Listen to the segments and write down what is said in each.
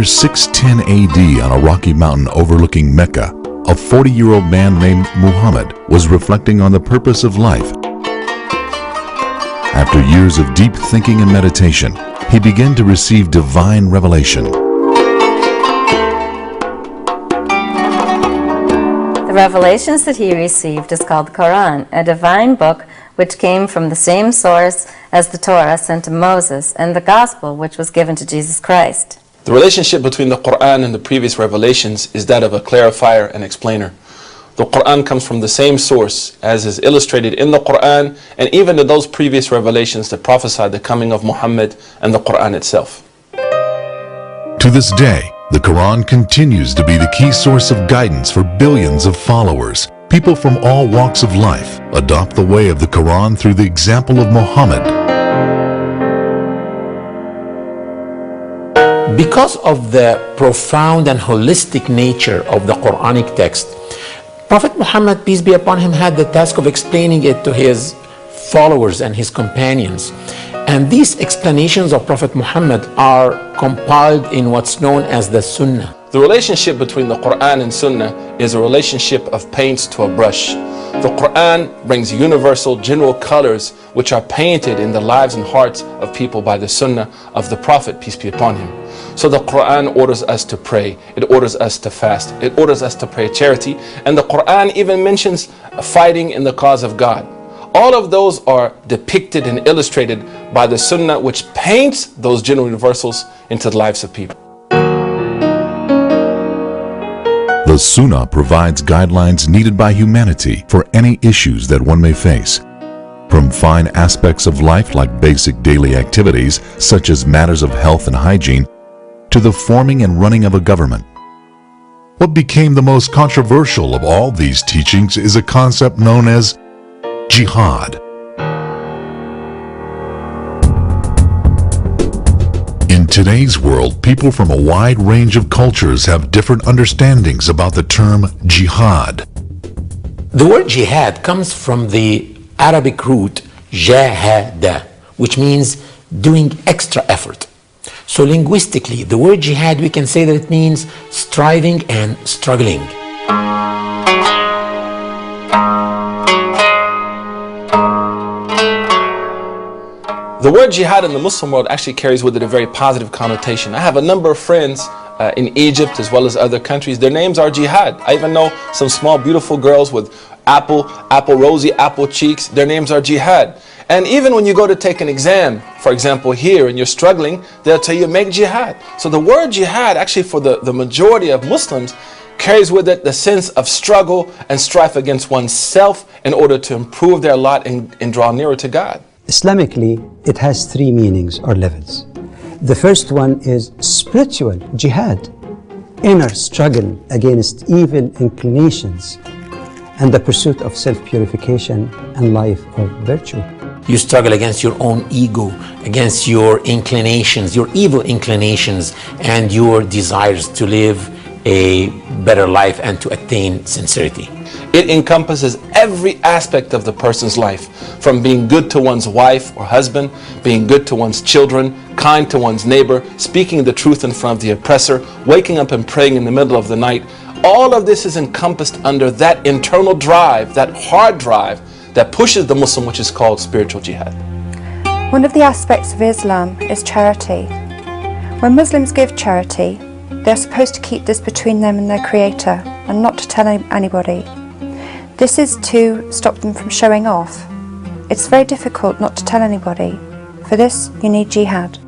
year 610 AD on a rocky mountain overlooking Mecca, a 40-year-old man named Muhammad was reflecting on the purpose of life. After years of deep thinking and meditation, he began to receive divine revelation. The revelations that he received is called the Quran, a divine book which came from the same source as the Torah sent to Moses and the Gospel which was given to Jesus Christ. The relationship between the Quran and the previous revelations is that of a clarifier and explainer. The Quran comes from the same source as is illustrated in the Quran and even in those previous revelations that prophesied the coming of Muhammad and the Quran itself. To this day, the Quran continues to be the key source of guidance for billions of followers. People from all walks of life adopt the way of the Quran through the example of Muhammad. Because of the profound and holistic nature of the Quranic text, Prophet Muhammad, peace be upon him, had the task of explaining it to his followers and his companions. And these explanations of Prophet Muhammad are compiled in what's known as the Sunnah. The relationship between the Quran and Sunnah is a relationship of paints to a brush. The Quran brings universal, general colors which are painted in the lives and hearts of people by the Sunnah of the Prophet, peace be upon him. So the Quran orders us to pray, it orders us to fast, it orders us to pray charity, and the Quran even mentions fighting in the cause of God. All of those are depicted and illustrated by the Sunnah, which paints those general universals into the lives of people. The Sunnah provides guidelines needed by humanity for any issues that one may face. From fine aspects of life like basic daily activities such as matters of health and hygiene, to the forming and running of a government. What became the most controversial of all these teachings is a concept known as Jihad. In today's world, people from a wide range of cultures have different understandings about the term jihad. The word jihad comes from the Arabic root jahada, which means doing extra effort. So linguistically, the word jihad, we can say that it means striving and struggling. The word jihad in the Muslim world actually carries with it a very positive connotation. I have a number of friends in Egypt as well as other countries. Their names are Jihad. I even know some small beautiful girls with rosy apple cheeks. Their names are Jihad. And even when you go to take an exam, for example here, and you're struggling, they'll tell you make jihad. So the word jihad actually for the majority of Muslims carries with it the sense of struggle and strife against oneself in order to improve their lot and draw nearer to God. Islamically, it has three meanings or levels. The first one is spiritual jihad, inner struggle against evil inclinations and the pursuit of self-purification and life of virtue. You struggle against your own ego, against your inclinations, your evil inclinations, and your desires to live a better life and to attain sincerity. It encompasses every aspect of the person's life, from being good to one's wife or husband, being good to one's children, kind to one's neighbor, speaking the truth in front of the oppressor, waking up and praying in the middle of the night. All of this is encompassed under that internal drive, that hard drive that pushes the Muslim, which is called spiritual jihad. One of the aspects of Islam is charity. When Muslims give charity, they're supposed to keep this between them and their Creator and not to tell anybody. This is to stop them from showing off. It's very difficult not to tell anybody. For this, you need jihad.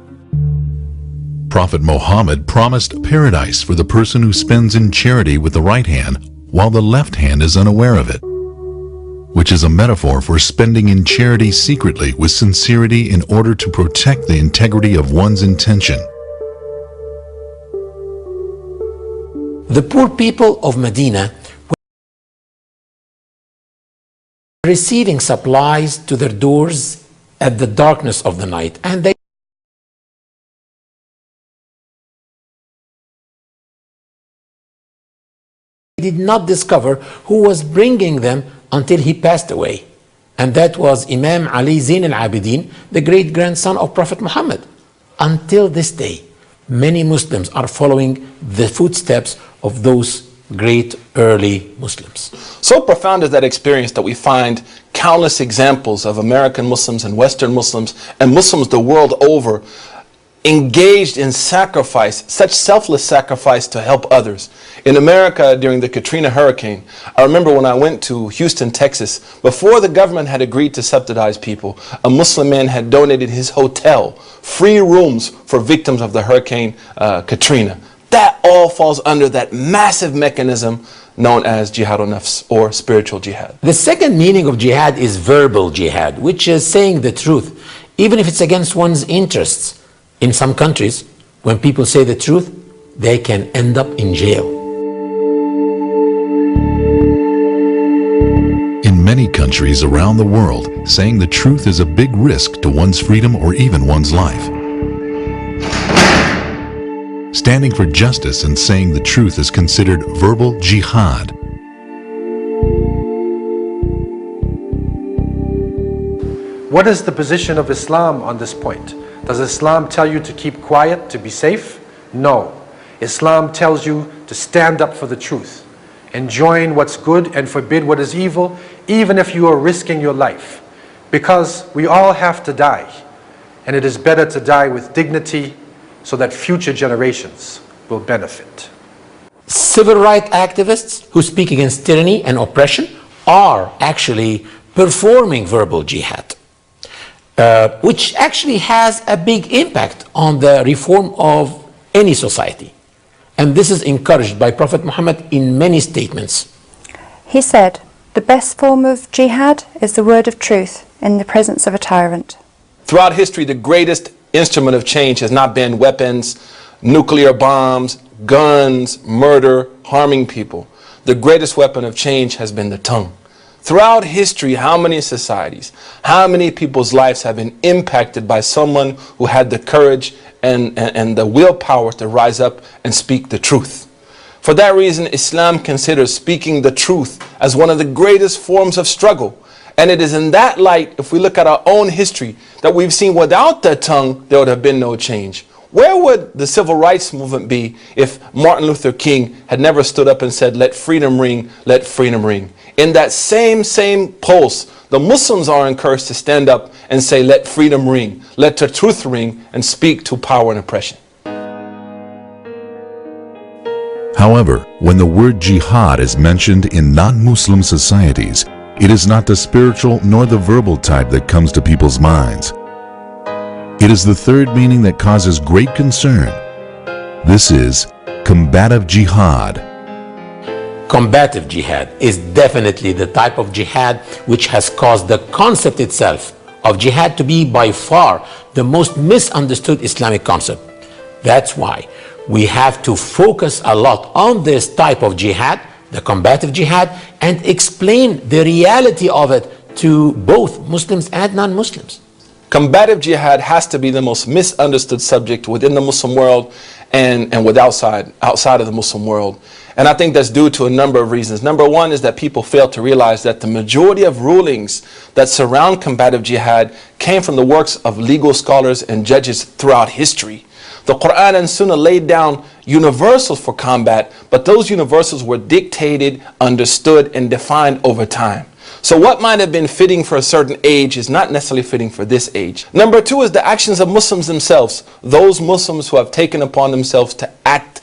Prophet Muhammad promised paradise for the person who spends in charity with the right hand while the left hand is unaware of it, which is a metaphor for spending in charity secretly with sincerity in order to protect the integrity of one's intention. The poor people of Medina were receiving supplies to their doors at the darkness of the night, and they did not discover who was bringing them until he passed away. And that was Imam Ali Zain al-Abidin, the great-grandson of Prophet Muhammad. Until this day, many Muslims are following the footsteps of those great early Muslims. So profound is that experience that we find countless examples of American Muslims and Western Muslims and Muslims the world over engaged in sacrifice, such selfless sacrifice to help others. In America, during the Katrina hurricane, I remember when I went to Houston, Texas, before the government had agreed to subsidize people, a Muslim man had donated his hotel, free rooms for victims of the Hurricane Katrina. That all falls under that massive mechanism known as jihad al-nafs, or spiritual jihad. The second meaning of jihad is verbal jihad, which is saying the truth, even if it's against one's interests. In some countries, when people say the truth, they can end up in jail. In many countries around the world, saying the truth is a big risk to one's freedom or even one's life. Standing for justice and saying the truth is considered verbal jihad. What is the position of Islam on this point? Does Islam tell you to keep quiet, to be safe? No. Islam tells you to stand up for the truth, enjoin what's good and forbid what is evil, even if you are risking your life. Because we all have to die, and it is better to die with dignity so that future generations will benefit. Civil rights activists who speak against tyranny and oppression are actually performing verbal jihad, which actually has a big impact on the reform of any society. And this is encouraged by Prophet Muhammad in many statements. He said, "The best form of jihad is the word of truth in the presence of a tyrant." Throughout history, the greatest instrument of change has not been weapons, nuclear bombs, guns, murder, harming people. The greatest weapon of change has been the tongue. Throughout history, how many societies, how many people's lives have been impacted by someone who had the courage and the willpower to rise up and speak the truth? For that reason, Islam considers speaking the truth as one of the greatest forms of struggle. And it is in that light, if we look at our own history, that we've seen without the tongue, there would have been no change. Where would the civil rights movement be if Martin Luther King had never stood up and said, "Let freedom ring, let freedom ring"? In that same pulse, the Muslims are encouraged to stand up and say, "Let freedom ring, let the truth ring," and speak to power and oppression. However, when the word jihad is mentioned in non-Muslim societies, it is not the spiritual nor the verbal type that comes to people's minds. It is the third meaning that causes great concern. This is combative jihad. Combative jihad is definitely the type of jihad which has caused the concept itself of jihad to be by far the most misunderstood Islamic concept. That's why we have to focus a lot on this type of jihad, the combative jihad, and explain the reality of it to both Muslims and non-Muslims. Combative jihad has to be the most misunderstood subject within the Muslim world and with outside of the Muslim world. And I think that's due to a number of reasons. Number one is that people fail to realize that the majority of rulings that surround combative jihad came from the works of legal scholars and judges throughout history. The Quran and Sunnah laid down universals for combat, but those universals were dictated, understood, and defined over time. So what might have been fitting for a certain age is not necessarily fitting for this age. Number two is the actions of Muslims themselves. Those Muslims who have taken upon themselves to act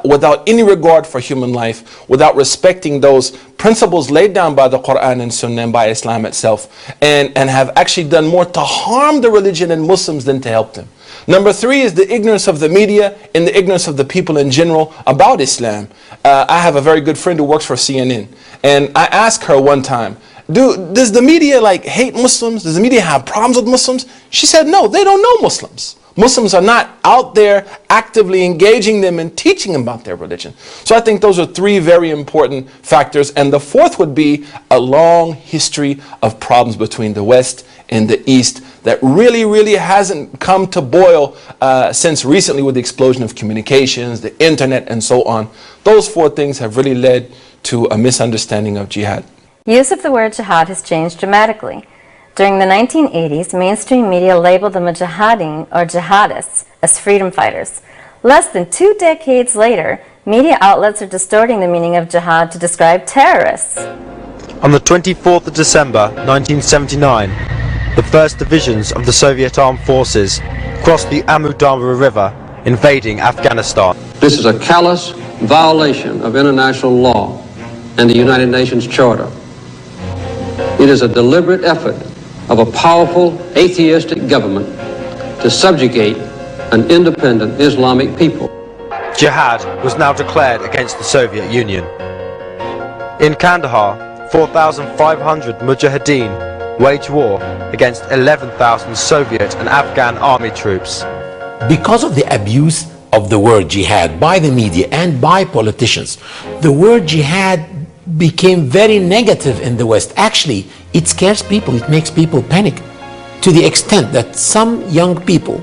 without any regard for human life, without respecting those principles laid down by the Quran and Sunnah and by Islam itself, and have actually done more to harm the religion and Muslims than to help them. Number three is the ignorance of the media and the ignorance of the people in general about Islam. I have a very good friend who works for CNN, and I asked her one time, does the media hate Muslims? Does the media have problems with Muslims? She said, no, they don't know Muslims. Muslims are not out there actively engaging them and teaching them about their religion. So I think those are three very important factors. And the fourth would be a long history of problems between the West and the East that really hasn't come to boil since recently with the explosion of communications, the internet, and so on. Those four things have really led to a misunderstanding of jihad. Use of the word jihad has changed dramatically. During the 1980s, mainstream media labeled the mujahideen or jihadists as freedom fighters. Less than 2 decades later, media outlets are distorting the meaning of jihad to describe terrorists. On the 24th of December 1979, the first divisions of the Soviet armed forces crossed the Amu Darya River, invading Afghanistan. This is a callous violation of international law and the United Nations Charter. It is a deliberate effort of a powerful atheistic government to subjugate an independent Islamic people. Jihad was now declared against the Soviet Union. In Kandahar, 4,500 Mujahideen waged war against 11,000 Soviet and Afghan army troops. Because of the abuse of the word jihad by the media and by politicians, the word jihad became very negative in the West. Actually, it scares people, it makes people panic, to the extent that some young people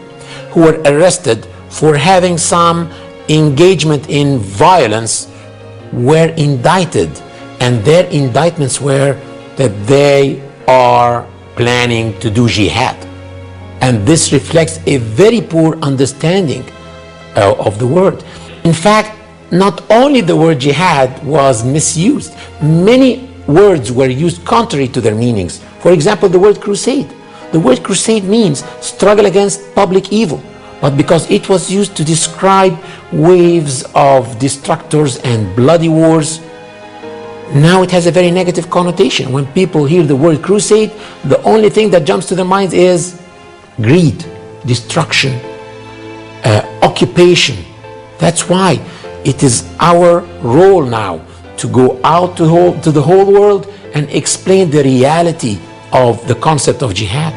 who were arrested for having some engagement in violence were indicted, and their indictments were that they are planning to do jihad. And this reflects a very poor understanding of the word. In fact, not only the word jihad was misused, many words were used contrary to their meanings. For example, the word crusade. The word crusade means struggle against public evil, but because it was used to describe waves of destructors and bloody wars, now it has a very negative connotation. When people hear the word crusade, the only thing that jumps to their minds is greed, destruction, occupation. That's why it is our role now to go out to the whole world and explain the reality of the concept of jihad.